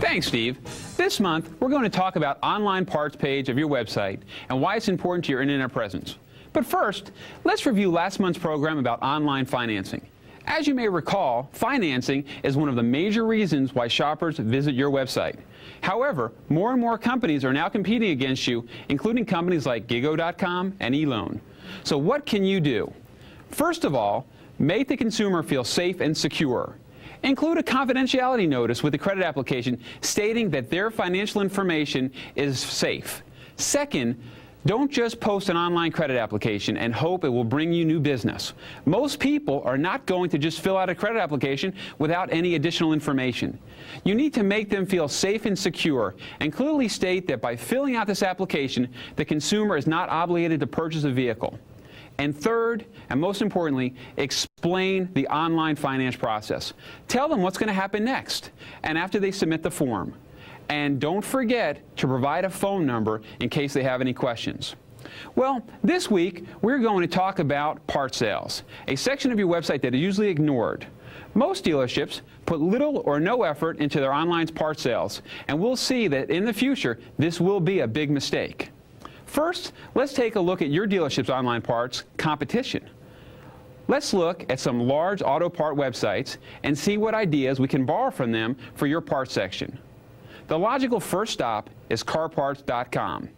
Thanks, Steve. This month, we're going to talk about online parts page of your website and why it's important to your internet presence. But first, let's review last month's program about online financing. As you may recall, financing is one of the major reasons why shoppers visit your website. However, more and more companies are now competing against you, including companies like Gigo.com and eLoan. So what can you do? First of all, make the consumer feel safe and secure. Include a confidentiality notice with the credit application stating that their financial information is safe. Second, don't just post an online credit application and hope it will bring you new business. Most people are not going to just fill out a credit application without any additional information. You need to make them feel safe and secure and clearly state that by filling out this application, the consumer is not obligated to purchase a vehicle. And third, and most importantly, explain the online finance process. Tell them what's going to happen next and after they submit the form. And don't forget to provide a phone number in case they have any questions. Well, this week we're going to talk about part sales, a section of your website that is usually ignored. Most dealerships put little or no effort into their online part sales, and we'll see that in the future this will be a big mistake. First, let's take a look at your dealership's online parts competition. Let's look at some large auto part websites and see what ideas we can borrow from them for your parts section. The logical first stop is CarParts.com.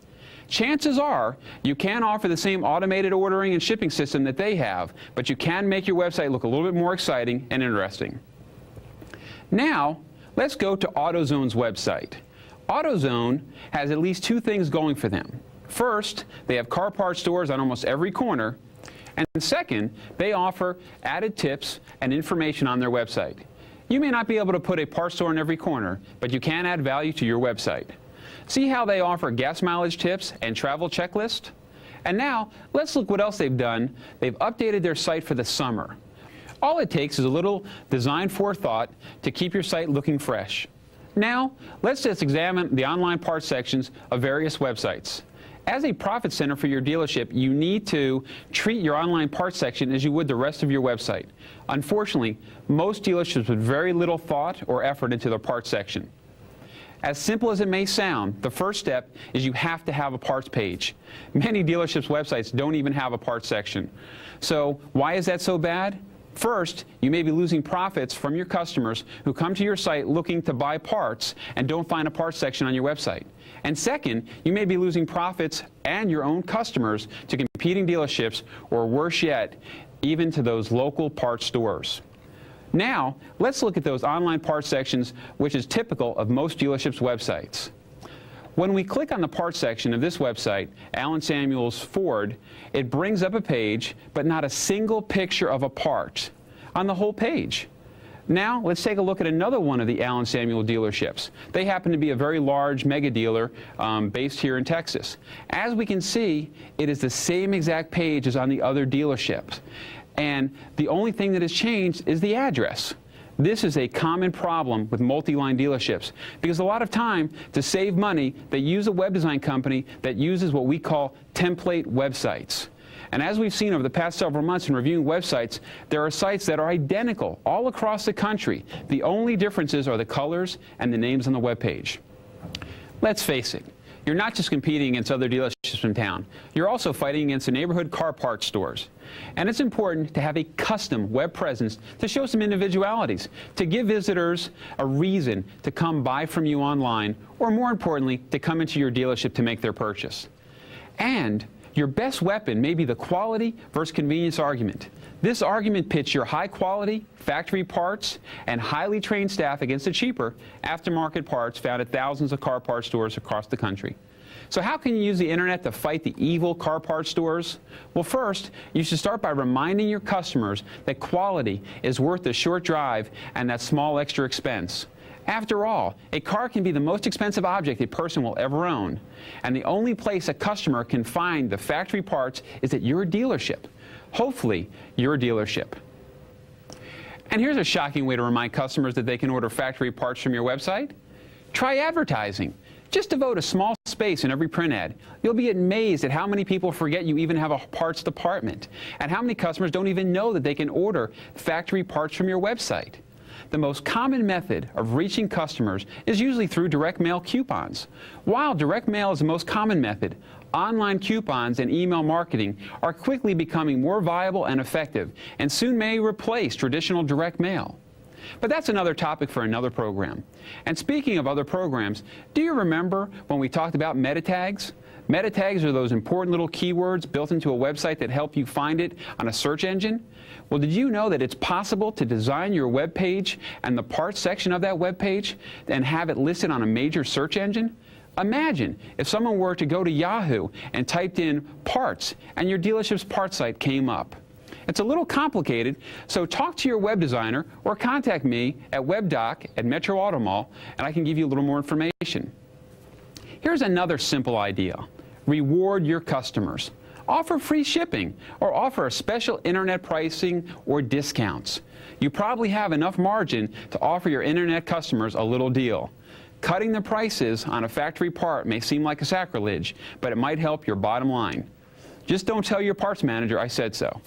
Chances are you can't offer the same automated ordering and shipping system that they have, but you can make your website look a little bit more exciting and interesting. Now, let's go to AutoZone's website. AutoZone has at least two things going for them. First, they have car parts stores on almost every corner, and second, they offer added tips and information on their website. You may not be able to put a parts store in every corner, but you can add value to your website. See how they offer gas mileage tips and travel checklist? And now, let's look what else they've done. They've updated their site for the summer. All it takes is a little design forethought to keep your site looking fresh. Now, let's just examine the online parts sections of various websites. As a profit center for your dealership, you need to treat your online parts section as you would the rest of your website. Unfortunately, most dealerships put very little thought or effort into their parts section. As simple as it may sound, the first step is you have to have a parts page. Many dealerships' websites don't even have a parts section. So why is that so bad? First, you may be losing profits from your customers who come to your site looking to buy parts and don't find a parts section on your website. And second, you may be losing profits and your own customers to competing dealerships, or worse yet, even to those local parts stores. Now, let's look at those online parts sections, which is typical of most dealerships' websites. When we click on the parts section of this website, Allen Samuels Ford, it brings up a page, but not a single picture of a part on the whole page. Now, let's take a look at another one of the Allen Samuel dealerships. They happen to be a very large mega dealer based here in Texas. As we can see, it is the same exact page as on the other dealerships. And the only thing that has changed is the address. This is a common problem with multi-line dealerships because a lot of time, to save money, they use a web design company that uses what we call template websites. And as we've seen over the past several months in reviewing websites, there are sites that are identical all across the country. The only differences are the colors and the names on the web page. Let's face it, you're not just competing against other dealerships in town. You're also fighting against the neighborhood car parts stores. And it's important to have a custom web presence to show some individualities, to give visitors a reason to come buy from you online, or more importantly, to come into your dealership to make their purchase. And your best weapon may be the quality versus convenience argument. This argument pits your high-quality, factory parts and highly trained staff against the cheaper, aftermarket parts found at thousands of car parts stores across the country. So how can you use the internet to fight the evil car parts stores? Well, first, you should start by reminding your customers that quality is worth the short drive and that small extra expense. After all, a car can be the most expensive object a person will ever own. And the only place a customer can find the factory parts is at your dealership. Hopefully, your dealership. And here's a shocking way to remind customers that they can order factory parts from your website. Try advertising. Just devote a small space in every print ad. You'll be amazed at how many people forget you even have a parts department, and how many customers don't even know that they can order factory parts from your website. the most common method of reaching customers is usually through direct mail coupons. While direct mail is the most common method, online coupons and email marketing are quickly becoming more viable and effective, and soon may replace traditional direct mail. But that's another topic for another program. And speaking of other programs, do you remember when we talked about meta tags? Meta tags are those important little keywords built into a website that help you find it on a search engine. Well, did you know that it's possible to design your web page and the parts section of that web page and have it listed on a major search engine? Imagine if someone were to go to Yahoo and typed in parts and your dealership's parts site came up. It's a little complicated, so talk to your web designer or contact me at webdoc@Metro Auto Mall and I can give you a little more information. Here's another simple idea. Reward your customers. Offer free shipping or offer a special internet pricing or discounts. You probably have enough margin to offer your internet customers a little deal. Cutting the prices on a factory part may seem like a sacrilege, but it might help your bottom line. Just don't tell your parts manager I said so.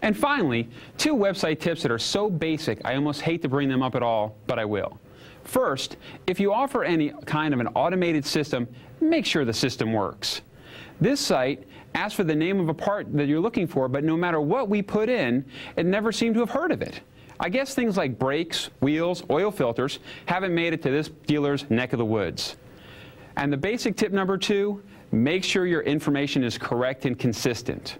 And finally, 2 website tips that are so basic I almost hate to bring them up at all, but I will. First, if you offer any kind of an automated system, make sure the system works. This site asks for the name of a part that you're looking for, but no matter what we put in, it never seemed to have heard of it. I guess things like brakes, wheels, oil filters haven't made it to this dealer's neck of the woods. And the basic tip number 2, make sure your information is correct and consistent.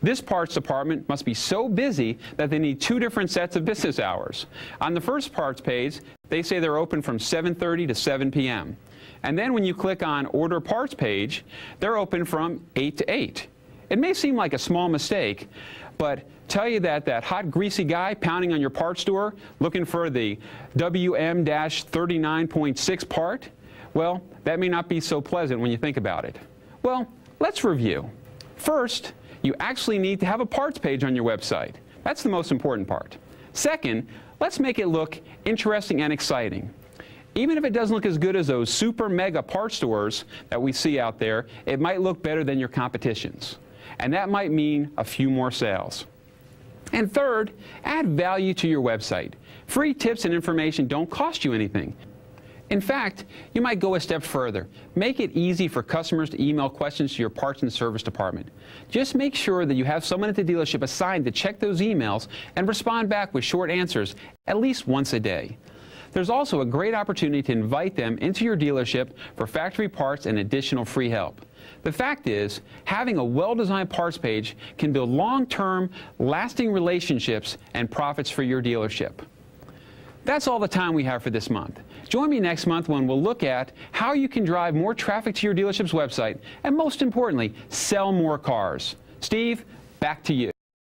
This parts department must be so busy that they need 2 different sets of business hours. On the first parts page, they say they're open from 7:30 to 7 p.m. And then when you click on Order Parts page, they're open from 8 to 8. It may seem like a small mistake, but tell you that hot, greasy guy pounding on your parts store looking for the WM-39.6 part, well, that may not be so pleasant when you think about it. Well, let's review. First, you actually need to have a parts page on your website. That's the most important part. Second, let's make it look interesting and exciting. Even if it doesn't look as good as those super mega parts stores that we see out there, it might look better than your competition's. And that might mean a few more sales. And third, add value to your website. Free tips and information don't cost you anything. In fact, you might go a step further. Make it easy for customers to email questions to your parts and service department. Just make sure that you have someone at the dealership assigned to check those emails and respond back with short answers at least once a day. There's also a great opportunity to invite them into your dealership for factory parts and additional free help. The fact is, having a well-designed parts page can build long-term, lasting relationships and profits for your dealership. That's all the time we have for this month. Join me next month when we'll look at how you can drive more traffic to your dealership's website and, most importantly, sell more cars. Steve, back to you.